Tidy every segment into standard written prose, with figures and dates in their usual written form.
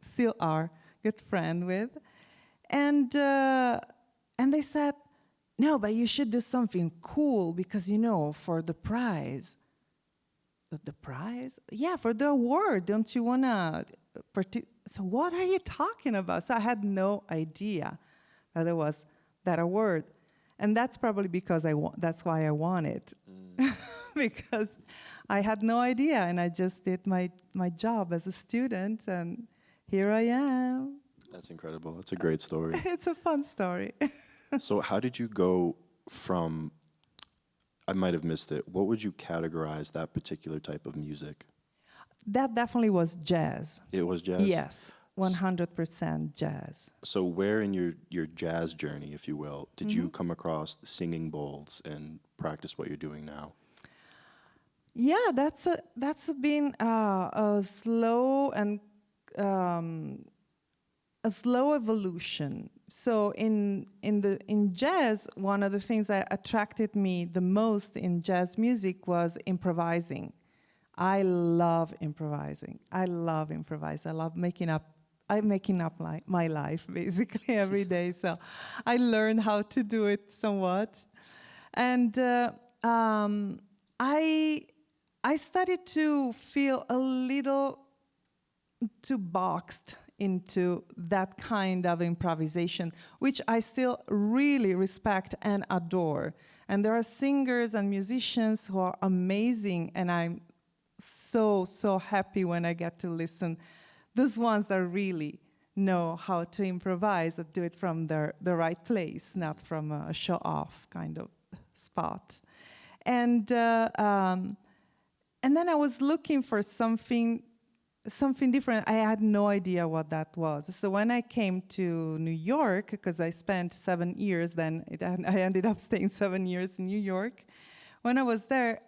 still are good friend with, and they said, no, but you should do something cool because for the prize. The prize? Yeah, for the award. Don't you wanna? So what are you talking about? So I had no idea that there was that award, and that's probably because that's why I won it, because I had no idea, and I just did my job as a student, and here I am. That's incredible. That's a great story. It's a fun story. So how did you go from, I might have missed it, what would you categorize that particular type of music? That definitely was jazz. It was jazz? Yes, 100% jazz. So where in your jazz journey, if you will, did you come across singing bowls and practice what you're doing now? Yeah, that's been a slow and a slow evolution. So in jazz, one of the things that attracted me the most in jazz music was improvising. I love improvising. I love making up. I'm making up my life basically every day. So I learned how to do it somewhat, and I started to feel a little too boxed into that kind of improvisation, which I still really respect and adore. And there are singers and musicians who are amazing, and I'm so happy when I get to listen. Those ones that really know how to improvise, that do it from the right place, not from a show-off kind of spot. And then I was looking for something different. I had no idea what that was. So when I came to New York, because I spent 7 years then, I ended up staying 7 years in New York. When I was there,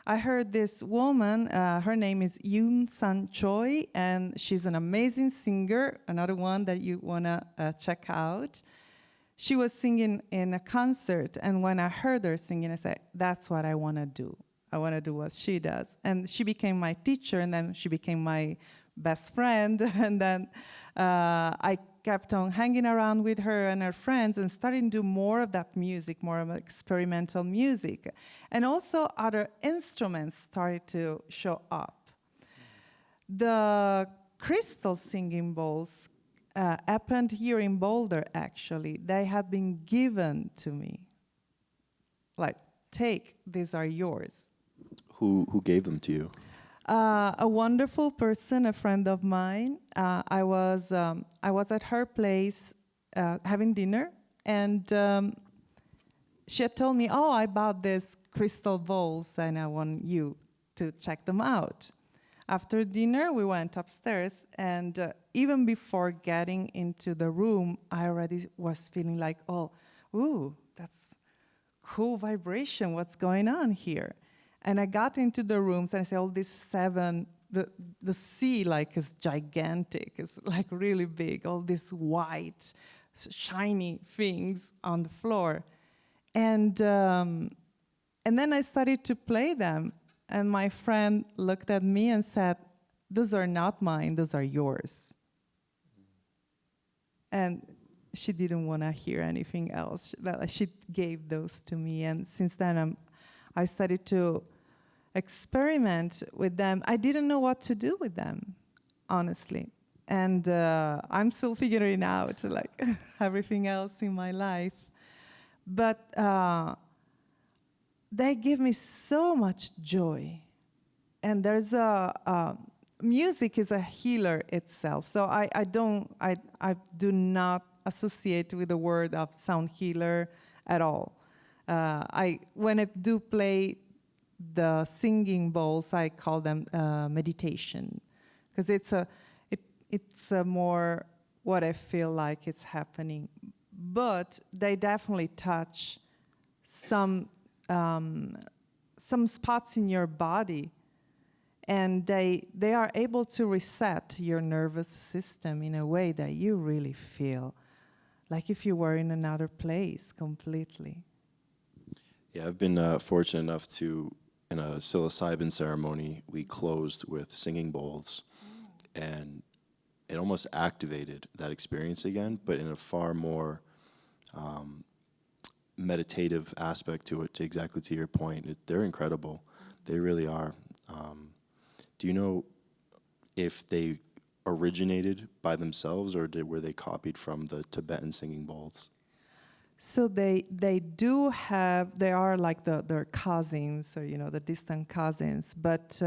I heard this woman, her name is Yoon San Choi, and she's an amazing singer, another one that you want to check out. She was singing in a concert, and when I heard her singing, I said, that's what I want to do. I want to do what she does. And she became my teacher, and then she became my best friend, and then I kept on hanging around with her and her friends and starting to do more of that music, more of experimental music. And also other instruments started to show up. The crystal singing bowls happened here in Boulder, actually. They had been given to me. Like, take, these are yours. Who gave them to you? A wonderful person, a friend of mine. I was at her place having dinner, and she had told me, "Oh, I bought these crystal bowls, and I want you to check them out." After dinner, we went upstairs, and even before getting into the room, I already was feeling like, "Oh, ooh, that's cool vibration. What's going on here?" And I got into the rooms, and I said, "Oh, these 7, the sea like is gigantic. It's like really big. All these white, shiny things on the floor." And then I started to play them, and my friend looked at me and said, "Those are not mine. Those are yours." And she didn't want to hear anything else. She gave those to me, and since then I started to experiment with them. I didn't know what to do with them, honestly. And I'm still figuring out like everything else in my life. But they give me so much joy. And there's music is a healer itself. So I do not associate with the word of sound healer at all. When I do play the singing bowls, I call them meditation, because it's a more what I feel like it's happening. But they definitely touch some spots in your body, and they are able to reset your nervous system in a way that you really feel like if you were in another place completely. Yeah, I've been fortunate enough to, in a psilocybin ceremony, we closed with singing bowls. And it almost activated that experience again, but in a far more meditative aspect to it. To exactly to your point, they're incredible. They really are. Do you know if they originated by themselves, or were they copied from the Tibetan singing bowls? So they do have, they are like their cousins, or the distant cousins, but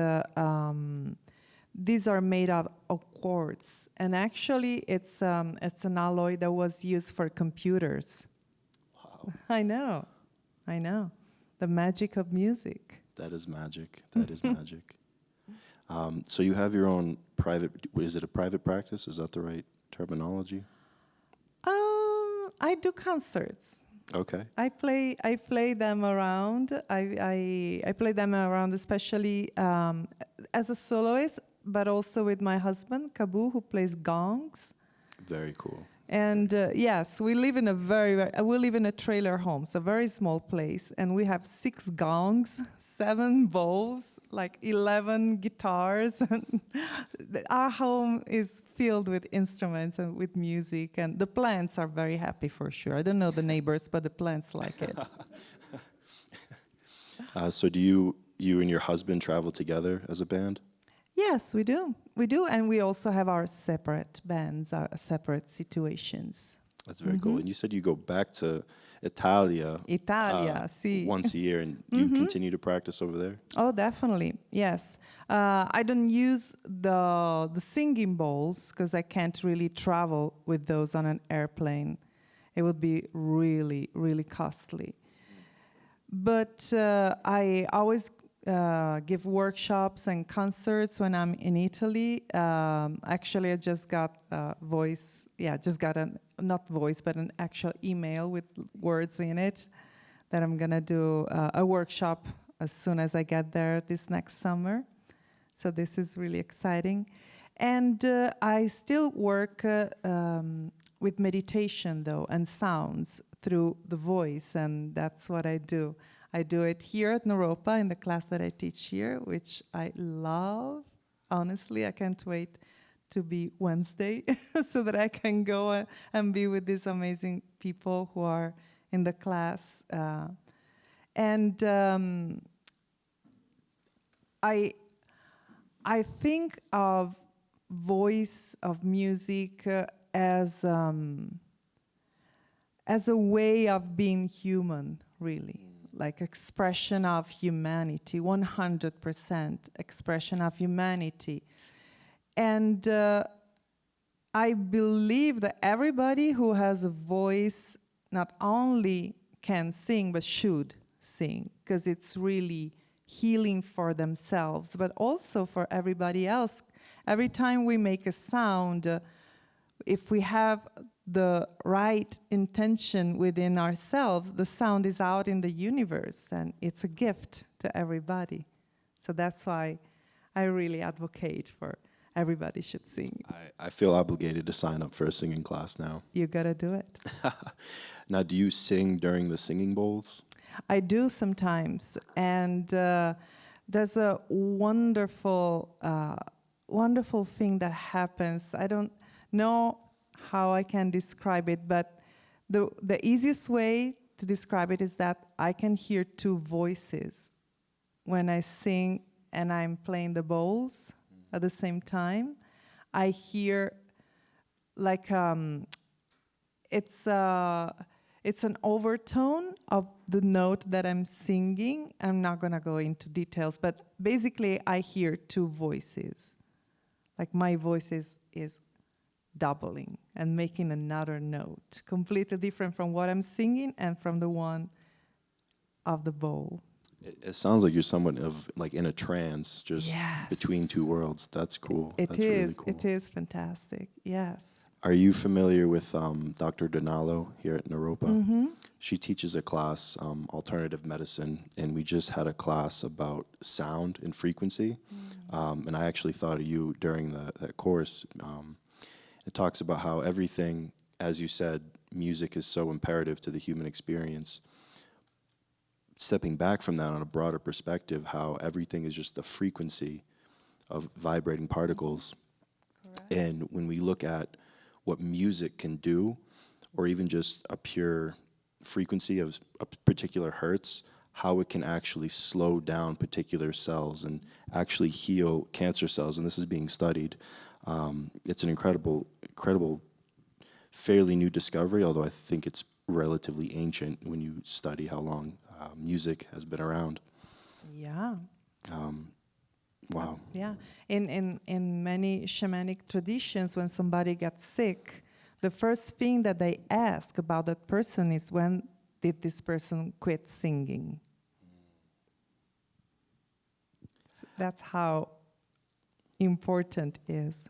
these are made out of quartz, and actually it's an alloy that was used for computers. Wow, I know, the magic of music. that is magic. That is magic. So you have your own private. Is it a private practice? Is that the right terminology? I do concerts. Okay. I play them around. I play them around, especially as a soloist, but also with my husband Kabu, who plays gongs. Very cool. And yes, we live in we live in a trailer home, so a very small place, and we have 6 gongs, 7 bowls, like 11 guitars. Our home is filled with instruments and with music, and the plants are very happy for sure. I don't know the neighbors, but the plants like it. So do you and your husband travel together as a band? Yes, we do. We do, and we also have our separate bands, our separate situations. That's very cool. And you said you go back to Italia Sì. once a year, and you continue to practice over there? Oh, definitely. Yes. I don't use the singing bowls because I can't really travel with those on an airplane. It would be really, really costly. But I always give workshops and concerts when I'm in Italy. Actually, I just got not voice, but an actual email with words in it that I'm gonna do a workshop as soon as I get there this next summer. So this is really exciting. And I still work with meditation, though, and sounds through the voice, and that's what I do. I do it here at Naropa in the class that I teach here, which I love. Honestly, I can't wait to be Wednesday so that I can go and be with these amazing people who are in the class. And I think of voice, of music as a way of being human, really. Like expression of humanity, 100% expression of humanity. And I believe that everybody who has a voice not only can sing, but should sing, because it's really healing for themselves, but also for everybody else. Every time we make a sound, if we have the right intention within ourselves, the sound is out in the universe, and it's a gift to everybody. So that's why I really advocate for everybody should sing. I feel obligated to sign up for a singing class now. You gotta do it. Now, do you sing during the singing bowls? I do sometimes, and there's a wonderful, wonderful thing that happens. I don't know how I can describe it, but the easiest way to describe it is that I can hear 2 voices when I sing and I'm playing the bowls at the same time. I hear like it's an overtone of the note that I'm singing. I'm not gonna go into details, but basically I hear 2 voices. Like my voice is doubling and making another note, completely different from what I'm singing and from the one of the bowl. It sounds like you're somewhat of like in a trance, just Yes. between 2 worlds. That's cool. It That's really cool. It is fantastic. Yes. Are you familiar with Dr. Donalo here at Naropa? Mm-hmm. She teaches a class, alternative medicine, and we just had a class about sound and frequency. And I actually thought of you during that course. It talks about how everything, as you said, music is so imperative to the human experience. Stepping back from that on a broader perspective, how everything is just a frequency of vibrating particles. Correct. And when we look at what music can do, or even just a pure frequency of a particular hertz, how it can actually slow down particular cells and actually heal cancer cells, and this is being studied. It's an incredible, fairly new discovery, although I think it's relatively ancient when you study how long music has been around. Yeah. Wow. Yeah. In many shamanic traditions, when somebody gets sick, the first thing that they ask about that person is, when did this person quit singing? So that's how important it is.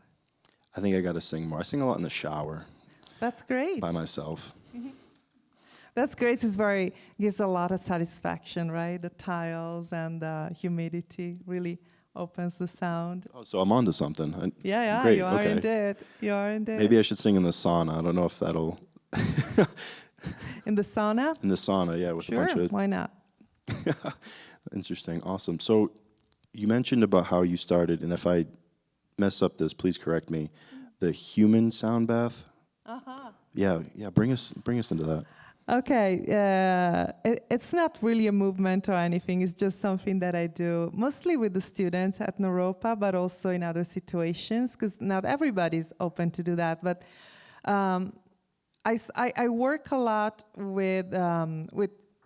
I think I got to sing more. I sing a lot in the shower That's great. by myself. That's great. It's gives a lot of satisfaction, right? The tiles and the humidity really opens the sound. Oh, so I'm onto something. Yeah, Great. you are Okay. indeed. You are indeed. Maybe I should sing in the sauna. I don't know if that'll. In the sauna? In the sauna, yeah, with Sure, a bunch of. why not? Interesting. Awesome. So you mentioned about how you started, and if I mess up this, please correct me. The human sound bath. Uh-huh. Yeah. Bring us into that. Okay, it's not really a movement or anything. It's just something that I do mostly with the students at Naropa, but also in other situations, because not everybody's open to do that. But I work a lot with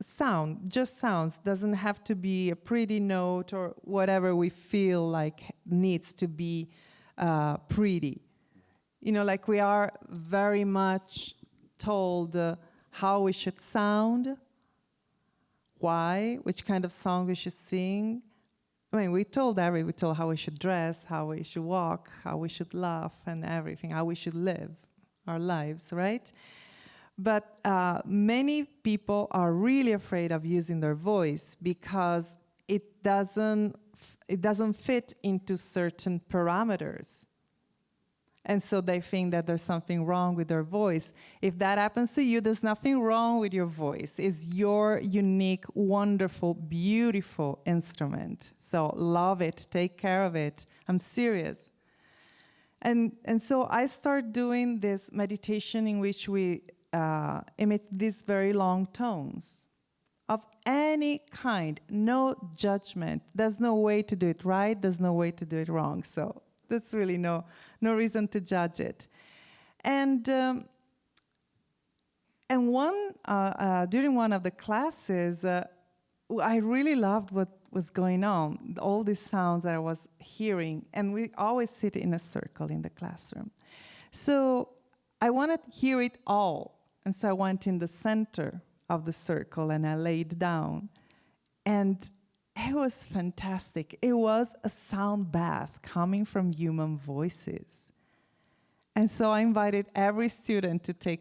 sound, just sounds. Doesn't have to be a pretty note or whatever we feel like needs to be pretty. You know, like we are very much told how we should sound, why, which kind of song we should sing. I mean, we told how we should dress, how we should walk, how we should laugh, and everything, how we should live our lives, right? But many people are really afraid of using their voice because it doesn't fit into certain parameters. And so they think that there's something wrong with their voice. If that happens to you, there's nothing wrong with your voice. It's your unique, wonderful, beautiful instrument. So love it, take care of it. I'm serious. And so I start doing this meditation in which we emit these very long tones of any kind, no judgment. There's no way to do it right, there's no way to do it wrong. So there's really no reason to judge it. And during one of the classes, I really loved what was going on, all these sounds that I was hearing. And we always sit in a circle in the classroom. So I wanted to hear it all. And so I went in the center of the circle and I laid down. And it was fantastic. It was a sound bath coming from human voices. And so I invited every student to take a